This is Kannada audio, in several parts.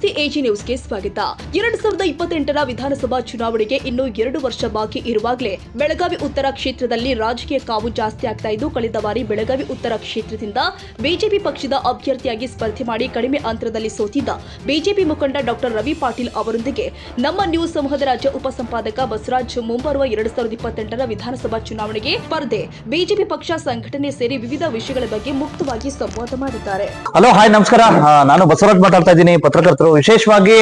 ನಮಸ್ತೆ ಎಜಿ ನ್ಯೂಸ್ಗೆ ಸ್ವಾಗತ. 2028ರ ವಿಧಾನಸಭಾ ಚುನಾವಣೆಗೆ ಇನ್ನು 2 ವರ್ಷ ಬಾಕಿ ಇರುವಾಗಲೇ ಬೆಳಗಾವಿ ಉತ್ತರ ಕ್ಷೇತ್ರದಲ್ಲಿ ರಾಜಕೀಯ ಕಾವು ಜಾಸ್ತಿ ಆಗ್ತಾ ಇದ್ದು, ಕಳೆದ ಬಾರಿ ಬೆಳಗಾವಿ ಉತ್ತರ ಕ್ಷೇತ್ರದಿಂದ ಬಿಜೆಪಿ ಪಕ್ಷದ ಅಭ್ಯರ್ಥಿಯಾಗಿ ಸ್ಪರ್ಧೆ ಮಾಡಿ ಕಡಿಮೆ ಅಂತರದಲ್ಲಿ ಸೋತಿದ್ದ ಬಿಜೆಪಿ ಮುಖಂಡ ಡಾಕ್ಟರ್ ರವಿ ಪಾಟೀಲ್ ಅವರೊಂದಿಗೆ ನಮ್ಮ ನ್ಯೂಸ್ ಸಮೂಹದ ರಾಜ್ಯ ಉಪಸಂಪಾದಕ ಬಸವರಾಜ್ ಮುಂಬರುವ 2028ರ ವಿಧಾನಸಭಾ ಚುನಾವಣೆಗೆ ಸ್ಪರ್ಧೆ, ಬಿಜೆಪಿ ಪಕ್ಷ ಸಂಘಟನೆ ಸೇರಿ ವಿವಿಧ ವಿಷಯಗಳ ಬಗ್ಗೆ ಮುಕ್ತವಾಗಿ ಸಂವಾದ ಮಾಡಿದ್ದಾರೆ. ಹಲೋ, ಹಾಯ್, ನಮಸ್ಕಾರ. ನಾನು ಬಸವರಾಜ್ ಮಾತಾಡ್ತಾ ಇದ್ದೀನಿ, ಪತ್ರಕರ್ತರು. ವಿಶೇಷವಾಗಿ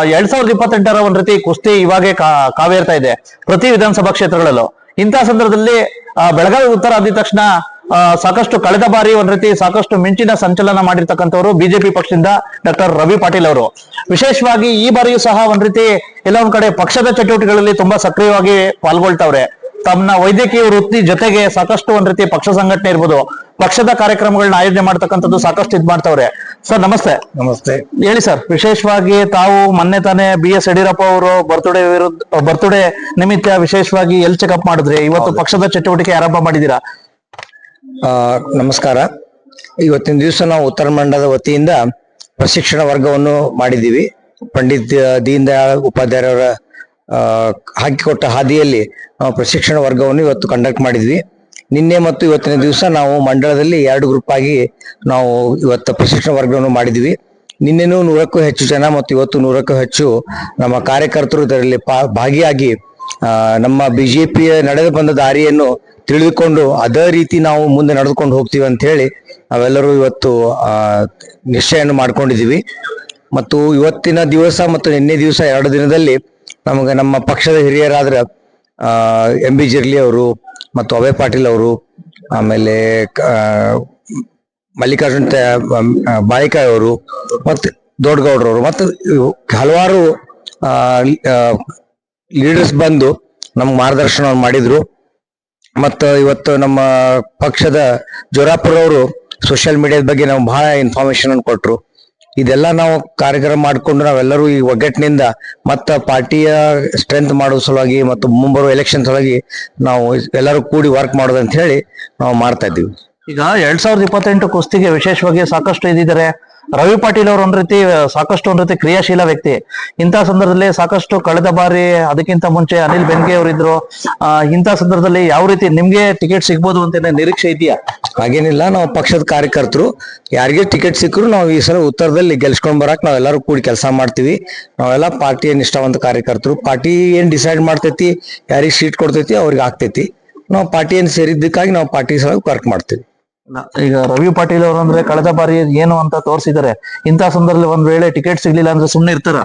2028ರ ಒಂದ್ ರೀತಿ ಕುಸ್ತಿ ಇವಾಗೆ ಕಾವೇರ್ತಾ ಇದೆ ಪ್ರತಿ ವಿಧಾನಸಭಾ ಕ್ಷೇತ್ರಗಳಲ್ಲೂ. ಇಂತಹ ಸಂದರ್ಭದಲ್ಲಿ ಬೆಳಗಾವಿ ಉತ್ತರ ಆದ ತಕ್ಷಣ ಸಾಕಷ್ಟು ಕಳೆದ ಬಾರಿ ಒಂದ್ ರೀತಿ ಸಾಕಷ್ಟು ಮಿಂಚಿನ ಸಂಚಲನ ಮಾಡಿರ್ತಕ್ಕಂಥವ್ರು ಬಿಜೆಪಿ ಪಕ್ಷದಿಂದ ಡಾಕ್ಟರ್ ರವಿ ಪಾಟೀಲ್ ಅವರು. ವಿಶೇಷವಾಗಿ ಈ ಬಾರಿಯೂ ಸಹ ಒಂದ್ ರೀತಿ ಎಲ್ಲ ಒಂದ್ ಕಡೆ ಪಕ್ಷದ ಚಟುವಟಿಕೆಗಳಲ್ಲಿ ತುಂಬಾ ಸಕ್ರಿಯವಾಗಿ ಪಾಲ್ಗೊಳ್ತಾವ್ರೆ. ತಮ್ಮ ವೈದ್ಯಕೀಯ ವೃತ್ತಿ ಜೊತೆಗೆ ಸಾಕಷ್ಟು ಒಂದ್ ರೀತಿ ಪಕ್ಷ ಸಂಘಟನೆ ಇರ್ಬೋದು, ಪಕ್ಷದ ಕಾರ್ಯಕ್ರಮಗಳನ್ನ ಆಯೋಜನೆ ಮಾಡ್ತಕ್ಕಂಥದ್ದು ಸಾಕಷ್ಟು ಇದ್ ಮಾಡ್ತಾವ್ರೆ. ಸರ್ ನಮಸ್ತೆ. ನಮಸ್ತೆ. ಹೇಳಿ ಸರ್, ವಿಶೇಷವಾಗಿ ತಾವು ಮೊನ್ನೆ ತಾನೇ BS ಯಡಿಯೂರಪ್ಪ ಅವರು ಬರ್ತ್ಡೇ ನಿಮಿತ್ತ ವಿಶೇಷವಾಗಿ ಎಲ್ ಚೆಕಪ್ ಮಾಡಿದ್ರಿ, ಇವತ್ತು ಪಕ್ಷದ ಚಟುವಟಿಕೆ ಆರಂಭ ಮಾಡಿದೀರಾ? ನಮಸ್ಕಾರ. ಇವತ್ತಿನ ದಿವಸ ನಾವು ಉತ್ತರ ಮಂಡಲದ ವತಿಯಿಂದ ಪ್ರಶಿಕ್ಷಣ ವರ್ಗವನ್ನು ಮಾಡಿದ್ದೀವಿ. ಪಂಡಿತ್ ದೀನ್ ದಯಾಳ್ ಉಪಾಧ್ಯಾಯರವರ ಹಾಕಿಕೊಟ್ಟ ಹಾದಿಯಲ್ಲಿ ನಾವು ಪ್ರಶಿಕ್ಷಣ ವರ್ಗವನ್ನು ಇವತ್ತು ಕಂಡಕ್ಟ್ ಮಾಡಿದ್ವಿ. ನಿನ್ನೆ ಮತ್ತು ಇವತ್ತಿನ ದಿವಸ ನಾವು ಮಂಡಳದಲ್ಲಿ 2 ಗ್ರೂಪ್ ಆಗಿ ನಾವು ಇವತ್ತು ಪ್ರಶಿಕ್ಷಣ ವರ್ಗವನ್ನು ಮಾಡಿದ್ವಿ. ನಿನ್ನೆನೂ 100ಕ್ಕೂ ಹೆಚ್ಚು ಜನ ಮತ್ತು ಇವತ್ತು 100ಕ್ಕೂ ಹೆಚ್ಚು ನಮ್ಮ ಕಾರ್ಯಕರ್ತರು ಇದರಲ್ಲಿ ಭಾಗಿಯಾಗಿ ನಮ್ಮ ಬಿಜೆಪಿಯ ನಡೆದು ಬಂದ ದಾರಿಯನ್ನು ತಿಳಿದುಕೊಂಡು ಅದೇ ರೀತಿ ನಾವು ಮುಂದೆ ನಡೆದುಕೊಂಡು ಹೋಗ್ತೀವಿ ಅಂತ ಹೇಳಿ ನಾವೆಲ್ಲರೂ ಇವತ್ತು ನಿಶ್ಚಯನ್ನು ಮಾಡ್ಕೊಂಡಿದ್ದೀವಿ. ಮತ್ತು ಇವತ್ತಿನ ದಿವಸ ಮತ್ತು ನಿನ್ನೆ ದಿವಸ 2 ದಿನದಲ್ಲಿ ನಮಗೆ ನಮ್ಮ ಪಕ್ಷದ ಹಿರಿಯರಾದ್ರ MB ಜಿರ್ಲಿ ಅವರು ಮತ್ತು ಅಭಯ ಪಾಟೀಲ್ ಅವರು, ಆಮೇಲೆ ಮಲ್ಲಿಕಾರ್ಜುನ್ ಬಾಳಿಕಾಯಿ ಅವರು ಮತ್ತು ದೊಡ್ಡಗೌಡ್ರವರು ಮತ್ತು ಹಲವಾರು ಲೀಡರ್ಸ್ ಬಂದು ನಮ್ಗೆ ಮಾರ್ಗದರ್ಶನ ಮಾಡಿದ್ರು. ಮತ್ತು ಇವತ್ತು ನಮ್ಮ ಪಕ್ಷದ ಜೋರಾಪುರ ಅವರು ಸೋಷಿಯಲ್ ಮೀಡಿಯಾದ ಬಗ್ಗೆ ನಾವು ಬಹಳ ಇನ್ಫಾರ್ಮೇಶನ್ ಅನ್ನು ಕೊಟ್ರು. ಇದೆಲ್ಲ ನಾವು ಕಾರ್ಯಕ್ರಮ ಮಾಡಿಕೊಂಡು ನಾವೆಲ್ಲರೂ ಈ ಒಗ್ಗಟ್ಟಿನಿಂದ ಮತ್ತು ಪಾರ್ಟಿಯ ಸ್ಟ್ರೆಂತ್ ಮಾಡೋ ಸಲುವಾಗಿ ಮತ್ತು ಮುಂಬರುವ ಎಲೆಕ್ಷನ್ ಸಲುವಾಗಿ ನಾವು ಎಲ್ಲರೂ ಕೂಡಿ ವರ್ಕ್ ಮಾಡೋದು ಅಂತ ಹೇಳಿ ನಾವು ಮಾಡ್ತಾ ಇದ್ದೀವಿ. ಈಗ 2028 ಕುಸ್ತಿಗೆ ವಿಶೇಷವಾಗಿ ಸಾಕಷ್ಟು ಇದಿದ್ದಾರೆ. ರವಿ ಪಾಟೀಲ್ ಅವರು ಒಂದ್ ರೀತಿ ಸಾಕಷ್ಟು ಒಂದ್ ರೀತಿ ಕ್ರಿಯಾಶೀಲ ವ್ಯಕ್ತಿ. ಇಂತಹ ಸಂದರ್ಭದಲ್ಲಿ ಸಾಕಷ್ಟು ಕಳೆದ ಬಾರಿ ಅದಕ್ಕಿಂತ ಮುಂಚೆ ಅನಿಲ್ ಬೆನ್ಕೆ ಅವರಿದ್ರು. ಇಂತಹ ಸಂದರ್ಭದಲ್ಲಿ ಯಾವ ರೀತಿ ನಿಮ್ಗೆ ಟಿಕೆಟ್ ಸಿಗ್ಬೋದು ಅಂತ ನಿರೀಕ್ಷೆ ಇದೆಯಾ? ಹಾಗೇನಿಲ್ಲ, ನಾವು ಪಕ್ಷದ ಕಾರ್ಯಕರ್ತರು ಯಾರಿಗೆ ಟಿಕೆಟ್ ಸಿಕ್ಕರು ನಾವು ಈ ಸಲ ಉತ್ತರದಲ್ಲಿ ಗೆಲ್ಸ್ಕೊಂಡ್ ಬರಕ್ ನಾವೆಲ್ಲರೂ ಕೂಡಿ ಕೆಲಸ ಮಾಡ್ತೀವಿ. ನಾವೆಲ್ಲ ಪಾರ್ಟಿಯ ನಿಷ್ಠಾವಂತ ಕಾರ್ಯಕರ್ತರು. ಪಾರ್ಟಿ ಏನ್ ಡಿಸೈಡ್ ಮಾಡ್ತೈತಿ, ಯಾರಿಗೆ ಸೀಟ್ ಕೊಡ್ತೈತಿ ಅವ್ರಿಗೆ ಆಗ್ತೈತಿ. ನಾವು ಪಾರ್ಟಿ ಏನ್ ಸೇರಿದ್ದಕ್ಕಾಗಿ ನಾವು ಪಾರ್ಟಿ ಸಲ ವರ್ಕ್ ಮಾಡ್ತೀವಿ. ಈಗ ರವಿ ಪಾಟೀಲ್ ಅವರು ಅಂದ್ರೆ ಕಳೆದ ಬಾರಿ ಏನು ಅಂತ ತೋರಿಸಿದ್ದಾರೆ. ಇಂತಹ ಸಂದರ್ಭದಲ್ಲಿ ಒಂದ್ ವೇಳೆ ಟಿಕೆಟ್ ಸಿಗ್ಲಿಲ್ಲ ಅಂದ್ರೆ ಸುಮ್ನೆ ಇರ್ತಾರ?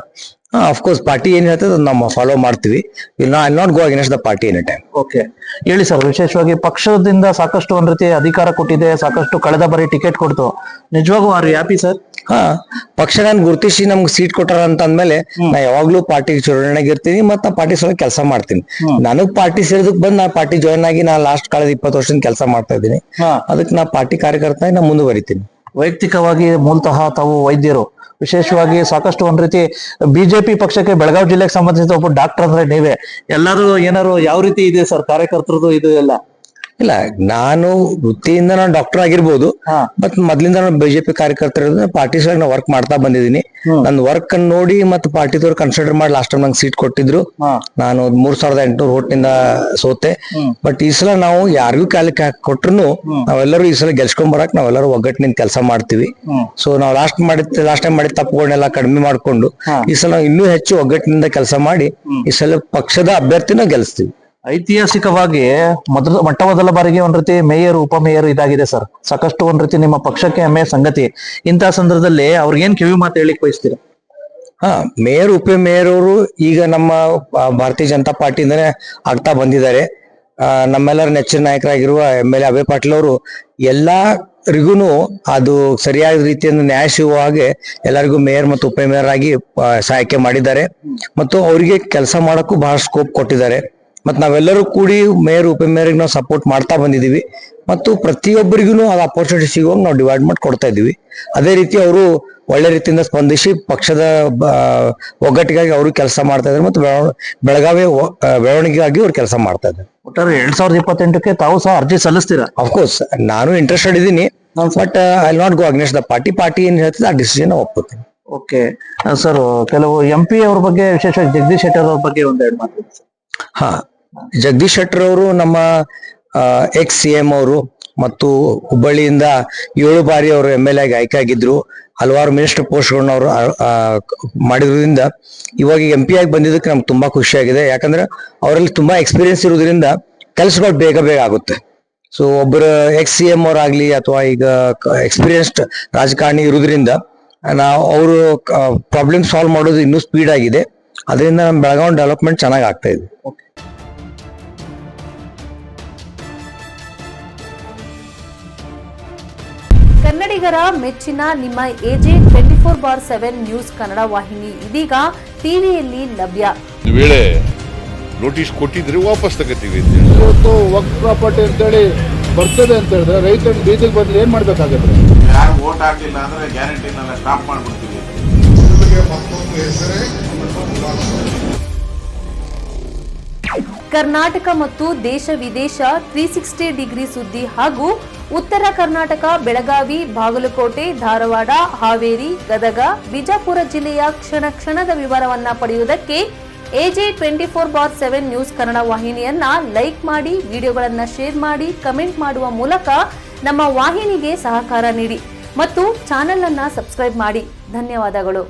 ಅಫ್ಕೋರ್ಸ್ ಪಾರ್ಟಿ ಏನ್ ಹೇಳ್ತದೆ ನಾವು ಫಾಲೋ ಮಾಡ್ತೀವಿ. I not go against the party any time. Okay, ಹೇಳಿ ಸರ್. ವಿಶೇಷವಾಗಿ ಪಕ್ಷದಿಂದ ಸಾಕಷ್ಟು ಒಂದ್ ರೀತಿ ಅಧಿಕಾರ ಕೊಟ್ಟಿದೆ, ಸಾಕಷ್ಟು ಕಳೆದ ಬಾರಿ ಟಿಕೆಟ್ ಕೊಡ್ತು. ನಿಜವಾಗೂ ಆರ್ ಹ್ಯಾಪಿ ಸರ್? ಪಕ್ಷ ನಾನು ಗುರುತಿಸಿ ನಮ್ಗೆ ಸೀಟ್ ಕೊಟ್ಟಾರ ಅಂತ ಅಂದ್ಮೇಲೆ ನಾ ಯಾವಾಗ್ಲೂ ಪಾರ್ಟಿ ಚುನಾವಣೆಗೆ ಇರ್ತೀನಿ ಮತ್ತು ನಾ ಪಾರ್ಟಿ ಸಲ ಕೆಲಸ ಮಾಡ್ತೀನಿ. ನನಗ್ ಪಾರ್ಟಿ ಸೇರಿದಕ್ ಬಂದ್ ನಾ ಪಾರ್ಟಿ ಜಾಯ್ನ್ ಆಗಿ ನಾ ಲಾಸ್ಟ್ ಕಳೆದ 20 ವರ್ಷದಿಂದ ಕೆಲಸ ಮಾಡ್ತಾ ಇದ್ದೀನಿ. ಅದಕ್ಕೆ ನಾ ಪಾರ್ಟಿ ಕಾರ್ಯಕರ್ತ ನಾ ಮುಂದುವರಿತೀನಿ. ವೈಯಕ್ತಿಕವಾಗಿ ಮೂಲತಃ ತಾವು ವೈದ್ಯರು, ವಿಶೇಷವಾಗಿ ಸಾಕಷ್ಟು ಒಂದ್ ರೀತಿ ಬಿಜೆಪಿ ಪಕ್ಷಕ್ಕೆ ಬೆಳಗಾವಿ ಜಿಲ್ಲೆಗೆ ಸಂಬಂಧಿಸಿದ ಒಬ್ಬ ಡಾಕ್ಟರ್ ಅಂದ್ರೆ ನೀವೇ. ಎಲ್ಲರೂ ಏನಾರು ಯಾವ ರೀತಿ ಇದೆ ಸರ್ ಕಾರ್ಯಕರ್ತರದು ಇದು ಎಲ್ಲ? ಇಲ್ಲ, ನಾನು ವೃತ್ತಿಯಿಂದ ನಾನು ಡಾಕ್ಟರ್ ಆಗಿರ್ಬೋದು, ಮತ್ ಮೊದ್ಲಿಂದ ನಾನು ಬಿಜೆಪಿ ಕಾರ್ಯಕರ್ತರ ಪಾರ್ಟಿ ಸಲ ನಾವು ವರ್ಕ್ ಮಾಡ್ತಾ ಬಂದಿದ್ದೀನಿ. ನನ್ನ ವರ್ಕ್ ಅನ್ನು ನೋಡಿ ಮತ್ತು ಪಾರ್ಟಿದವ್ರು ಕನ್ಸಿಡರ್ ಮಾಡಿ ಲಾಸ್ಟ್ ಟೈಮ್ ನಂಗೆ ಸೀಟ್ ಕೊಟ್ಟಿದ್ರು. ನಾನು 3800 ವೋಟ್ನಿಂದ ಸೋತೆ. ಬಟ್ ಈ ಸಲ ನಾವು ಯಾರಿಗೂ ಕಾಲಕ್ಕೆ ಕೊಟ್ರು ನಾವೆಲ್ಲರೂ ಈ ಸಲ ಗೆಲ್ಸ್ಕೊಂಡ್ ಬರಕ್ ನಾವೆಲ್ಲರೂ ಒಗ್ಗಟ್ಟಿನಿಂದ ಕೆಲಸ ಮಾಡ್ತೀವಿ. ಸೊ ನಾವು ಲಾಸ್ಟ್ ಟೈಮ್ ಮಾಡಿದ ತಪ್ಪುಗಳನ್ನೆಲ್ಲ ಕಡಿಮೆ ಮಾಡ್ಕೊಂಡು ಈ ಸಲ ನಾವು ಇನ್ನೂ ಹೆಚ್ಚು ಒಗ್ಗಟ್ಟಿನಿಂದ ಕೆಲಸ ಮಾಡಿ ಈ ಸಲ ಪಕ್ಷದ ಅಭ್ಯರ್ಥಿನ ಗೆಲ್ಲಿಸ್ತೀವಿ. ಐತಿಹಾಸಿಕವಾಗಿ ಮೊಟ್ಟ ಬಾರಿಗೆ ಒಂದ್ ರೀತಿ ಮೇಯರ್ ಉಪಮೇಯರ್ ಇದಾಗಿದೆ ಸರ್. ಸಾಕಷ್ಟು ಒಂದ್ ರೀತಿ ನಿಮ್ಮ ಪಕ್ಷಕ್ಕೆ ಹೆಮ್ಮೆಯ ಸಂಗತಿ. ಇಂತಹ ಸಂದರ್ಭದಲ್ಲಿ ಅವ್ರಿಗೇನ್ ಕಿವಿ ಮಾತು ಹೇಳಿಕ್ ಬಯಸ್ತೀರ? ಮೇಯರ್ ಉಪಮೇಯರ್ ಅವರು ಈಗ ನಮ್ಮ ಭಾರತೀಯ ಜನತಾ ಪಾರ್ಟಿಯಿಂದನೇ ಆಗ್ತಾ ಬಂದಿದ್ದಾರೆ. ನಮ್ಮೆಲ್ಲರ ನೆಚ್ಚಿನ ನಾಯಕರಾಗಿರುವ MLA ಅಭಯ ಪಾಟೀಲ್ ಅವರು ಎಲ್ಲರಿಗೂ ಅದು ಸರಿಯಾದ ರೀತಿಯಿಂದ ನ್ಯಾಯ ಸಿಗುವ ಹಾಗೆ ಎಲ್ಲರಿಗೂ ಮೇಯರ್ ಮತ್ತು ಉಪಮೇಯರ್ ಆಗಿ ಆಯ್ಕೆ ಮಾಡಿದ್ದಾರೆ. ಮತ್ತು ಅವರಿಗೆ ಕೆಲಸ ಮಾಡಕ್ಕೂ ಬಹಳ ಸ್ಕೋಪ್ ಕೊಟ್ಟಿದ್ದಾರೆ. ಮತ್ತು ನಾವೆಲ್ಲರೂ ಕೂಡಿ ಮೇಯರ್ ಉಪಮೇಯರ್ಗೆ ನಾವು ಸಪೋರ್ಟ್ ಮಾಡ್ತಾ ಬಂದಿದ್ದೀವಿ. ಮತ್ತು ಪ್ರತಿಯೊಬ್ಬರಿಗೂ ಅದು ಅಪರ್ಚುನಿಟಿ ಸಿಗುವಾಗ ನಾವು ಡಿವೈಡ್ ಮಾಡಿ ಕೊಡ್ತಾ ಇದ್ದೀವಿ. ಅದೇ ರೀತಿ ಅವರು ಒಳ್ಳೆ ರೀತಿಯಿಂದ ಸ್ಪಂದಿಸಿ ಪಕ್ಷದ ಒಗ್ಗಟ್ಟಿಗಾಗಿ ಅವರು ಕೆಲಸ ಮಾಡ್ತಾ ಇದ್ದಾರೆ ಮತ್ತು ಬೆಳಗಾವಿ ಬೆಳವಣಿಗೆಗಾಗಿ ಅವ್ರು ಕೆಲಸ ಮಾಡ್ತಾ ಇದ್ದಾರೆ. ಒಟ್ಟಾರೆ 2028ಕ್ಕೆ ತಾವು ಸಹ ಅರ್ಜಿ ಸಲ್ಲಿಸ್ತೀರಾ? ಅಫ್ಕೋರ್ಸ್ ನಾನು ಇಂಟ್ರೆಸ್ಟೆಡ್ ಇದ್ದೀನಿ. But I not go against the party ಏನ್ ಹೇಳ್ತದೆ ಆ ಡಿಸಿಷನ್ ಒಪ್ಪುತ್ತೀನಿ. ಓಕೆ ಸರ್, ಕೆಲವು MP ಅವ್ರ ಬಗ್ಗೆ ವಿಶೇಷವಾಗಿ ಜಗದೀಶ್ ಶೆಟ್ಟರ್ ಅವ್ರ ಬಗ್ಗೆ ಒಂದೆರಡು ಮಾತು. ಹಾ, ಜಗದೀಶ್ ಶೆಟ್ಟರ್ ಅವರು ನಮ್ಮ ಎಕ್ಸ್ CM ಅವರು ಮತ್ತು ಹುಬ್ಬಳ್ಳಿಯಿಂದ 7 ಬಾರಿ ಅವರು MLA ಆಗಿ ಆಯ್ಕೆ ಆಗಿದ್ರು. ಹಲವಾರು ಮಿನಿಸ್ಟರ್ ಪೋಸ್ಟ್ಗಳನ್ನ ಅವರು ಮಾಡಿರೋದ್ರಿಂದ ಇವಾಗ MP ಆಗಿ ಬಂದಿದ್ದಕ್ಕೆ ನಮ್ಗೆ ತುಂಬಾ ಖುಷಿಯಾಗಿದೆ. ಯಾಕಂದ್ರೆ ಅವರಲ್ಲಿ ತುಂಬಾ ಎಕ್ಸ್ಪೀರಿಯನ್ಸ್ ಇರೋದ್ರಿಂದ ಕೆಲಸಗಳು ಬೇಗ ಬೇಗ ಆಗುತ್ತೆ. ಸೊ ಒಬ್ಬರು ಎಕ್ಸ್ CM ಅವರಾಗ್ಲಿ ಅಥವಾ ಈಗ ಎಕ್ಸ್ಪೀರಿಯನ್ಸ್ಡ್ ರಾಜಕಾರಣಿ ಇರೋದ್ರಿಂದ ಅವರು ಪ್ರಾಬ್ಲಮ್ ಸಾಲ್ವ್ ಮಾಡೋದು ಇನ್ನೂ ಸ್ಪೀಡ್ ಆಗಿದೆ. ಅದರಿಂದ ನಮ್ಮ ಬೆಳಗಾವಿ ಡೆವಲಪ್ಮೆಂಟ್ ಚೆನ್ನಾಗಿ ಆಗ್ತಾ ಇದೆ. ಕನ್ನಡಿಗರ ಮೆಚ್ಚಿನ ನಿಮ್ಮ AJ 24/7 ನ್ಯೂಸ್ ಕನ್ನಡ ವಾಹಿನಿ ಇದೀಗ ಟಿವಿಯಲ್ಲಿ ಲಭ್ಯ. ವೇಳೆ ನೋಟಿಸ್ ಕೊಟ್ಟಿದ್ರೆ ವಾಪಸ್ ತಗೋತೀವಿ. ಇವತ್ತು ವಕ್ಫ್ ಪ್ರಾಪರ್ಟಿ ಅಂತೇಳಿ ಬರ್ತದೆ ಅಂತ ಹೇಳಿದ್ರೆ ರೈತರು ಬೀದಿಗೆ ಬದಲು ಏನ್ ಮಾಡ್ಬೇಕಾಗತ್ತೆ? ಯಾರು ವೋಟ್ ಹಾಕಲಿಲ್ಲ ಅಂದ್ರೆ ಗ್ಯಾರಂಟಿನೆಲ್ಲ ಸ್ಟಾಪ್ ಮಾಡ್ಬಿಡ್ತೀವಿ. ಕರ್ನಾಟಕ ಮತ್ತು ದೇಶ ವಿದೇಶ 360 ಡಿಗ್ರಿ ಸುದ್ದಿ ಹಾಗೂ ಉತ್ತರ ಕರ್ನಾಟಕ, ಬೆಳಗಾವಿ, ಬಾಗಲಕೋಟೆ, ಧಾರವಾಡ, ಹಾವೇರಿ, ಗದಗ, ಬಿಜಾಪುರ ಜಿಲ್ಲೆಯ ಕ್ಷಣ ಕ್ಷಣದ ವಿವರವನ್ನ ಪಡೆಯುವುದಕ್ಕೆ AJ 24/7 ನ್ಯೂಸ್ ಕನ್ನಡ ವಾಹಿನಿಯನ್ನ ಲೈಕ್ ಮಾಡಿ, ವಿಡಿಯೋಗಳನ್ನ ಶೇರ್ ಮಾಡಿ, ಕಮೆಂಟ್ ಮಾಡುವ ಮೂಲಕ ನಮ್ಮ ವಾಹಿನಿಗೆ ಸಹಕಾರ ನೀಡಿ ಮತ್ತು ಚಾನೆಲ್ ಅನ್ನ ಸಬ್ಸ್ಕ್ರೈಬ್ ಮಾಡಿ. ಧನ್ಯವಾದಗಳು.